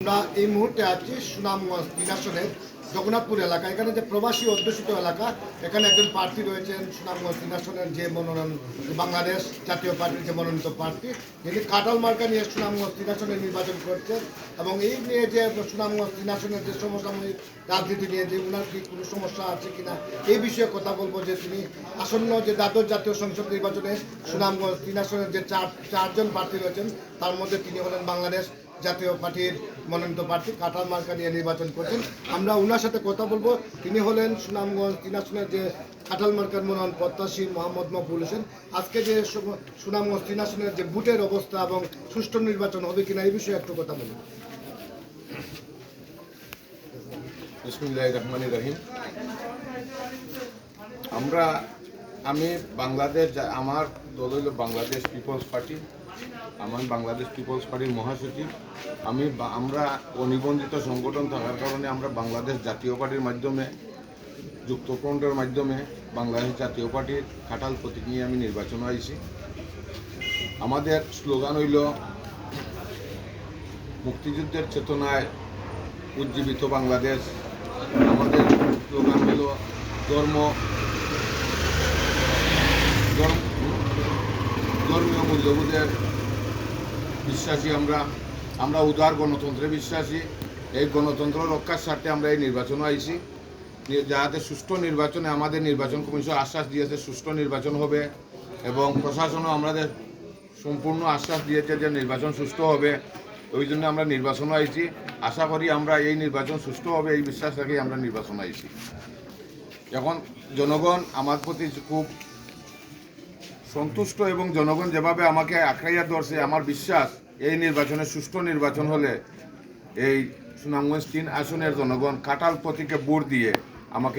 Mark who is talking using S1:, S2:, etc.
S1: আমরা এই মুহূর্তে আছি সুনামগঞ্জ 3 আসনের জগন্নাথপুর এলাকা। এখানে যে প্রবাসী অধ্যুষিত এলাকা, এখানে একজন প্রার্থী রয়েছেন সুনামগঞ্জ 3 আসনের যে মনোনয়ন বাংলাদেশ জাতীয় পার্টির যে মনোনীত প্রার্থী, যিনি কাঁঠাল মার্কা নিয়ে সুনামগঞ্জ 3 আসনে নির্বাচন করছেন। এবং এই নিয়ে যে সুনামগঞ্জ 3 আসনের যে সমসাময়িক রাজনীতি নিয়ে যে ওনার কি কোনো সমস্যা আছে কিনা এই বিষয়ে কথা বলবো। যে তিনি আসন্ন যে দ্বাদশ জাতীয় সংসদ নির্বাচনে সুনামগঞ্জ 3 আসনের যে চারজন প্রার্থী রয়েছেন, তার মধ্যে তিনি হলেন বাংলাদেশ জাতীয় পার্টির মনোনীত প্রার্থী, কাঁঠাল মার্কা নিয়ে নির্বাচন করছেন। আমরা ওনার সাথে কথা বলবো। তিনি হলেন সুনামগঞ্জ 3 আসনের যে কাঁঠাল মার্কার মনোনয়ন প্রত্যাশী মোহাম্মদ মকবুল হোসেন। আজকে যে সুনামগঞ্জ 3 আসনের যে ভোটের অবস্থা এবং সুষ্ঠু নির্বাচন হবে কিনা এই বিষয়ে একটু কথা বলুন।
S2: বিসমিল্লাহির রহমানির রহিম। আমি বাংলাদেশ, আমার দল হইল বাংলাদেশ পিপলস পার্টি। আমি বাংলাদেশ পিপলস পার্টির মহাসচিব। আমরা অনিবন্ধিত সংগঠন থাকার কারণে আমরা বাংলাদেশ জাতীয় পার্টির মাধ্যমে, যুক্তফ্রন্টের মাধ্যমে বাংলাদেশ জাতীয় পার্টির কাঁঠাল প্রতীক নিয়ে আমি নির্বাচন আইছি। আমাদের স্লোগান হইল মুক্তিযুদ্ধের চেতনায় উজ্জীবিত বাংলাদেশ। আমাদের স্লোগান হইল ধর্মীয় মূল্যবোধের বিশ্বাসী। আমরা উদার গণতন্ত্রে বিশ্বাসী। এই গণতন্ত্র রক্ষার স্বার্থে আমরা এই নির্বাচনে আইছি, যাতে সুষ্ঠু নির্বাচনে আমাদের নির্বাচন কমিশন আশ্বাস দিয়েছে সুষ্ঠু নির্বাচন হবে, এবং প্রশাসনও আমাদের সম্পূর্ণ আশ্বাস দিয়েছে যে নির্বাচন সুষ্ঠু হবে। ওই জন্য আমরা নির্বাচনে আইছি। আশা করি আমরা এই নির্বাচন সুষ্ঠু হবে, এই বিশ্বাস রেখেই আমরা নির্বাচন আইছি। এখন জনগণ আমার প্রতি খুব সন্তুষ্ট, এবং জনগণ যেভাবে আমাকে আঁকড়াইয়া ধরছে, আমার বিশ্বাস এই নির্বাচনে সুষ্ঠু নির্বাচন হলে এই সুনামগঞ্জ 3 আসনের জনগণ কাঁঠাল প্রতীকে ভোট দিয়ে আমাকে